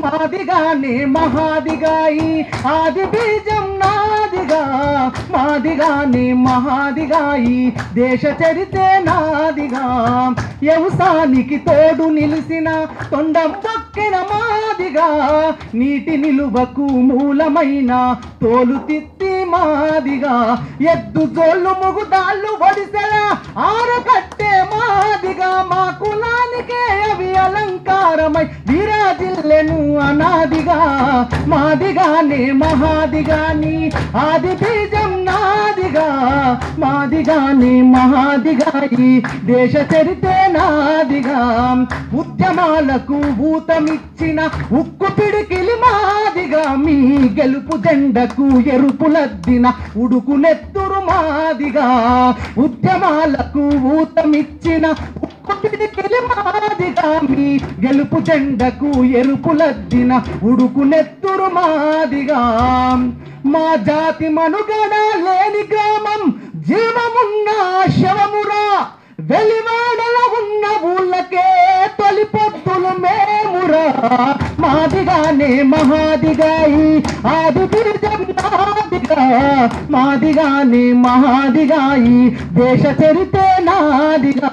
మాదిగానే మహాదిగాయి ఆది బీజం నాదిగా మాదిగానే మహాదిగాయి దేశ చరితే నాదిగా వ్యవసాయానికి తోడు నిలిసిన తొండం పక్కిన మాదిగా నీటి నిలువకు మూలమైన తోలు తిత్తి మాదిగా ఎద్దు జోళ్ళు ముగుదాళ్ళు ఒడిసెల ఆరకట్టే మాదిగా మా కులానికే అవి అలంకారమై విరాజిల్లెను అనాదిగా మాదిగానే మహాదిగాని ఆది బీజం నాదిగా మాదిగాని మహాదిగాయి దేశ చరితే నాదిగా ఉద్యమాలకు ఊతమిచ్చిన ఉక్కు పిడికిలి మాదిగా మీ గెలుపు జెండకు ఎరుపులద్దిన ఉడుకు నెత్తురు మాదిగా ఉద్యమాలకు ఊతమిచ్చిన ఉక్కు పిడికిలి మాదిగా మీ గెలుపు జెండకు ఎరుపులద్దిన ఉడుకు నెత్తురు మాదిగా మా జాతి మనుగడ లేని గ్రామం జీవమున్న శవమురా వెలివాడల ఉన్న ఊళ్ళకే తొలి పొత్తులు మేమురా మాదిగానే మహాదిగాయి ఆది బీజం నాదిగా మాదిగానే మహాదిగాయి దేశ చరితే నాదిగా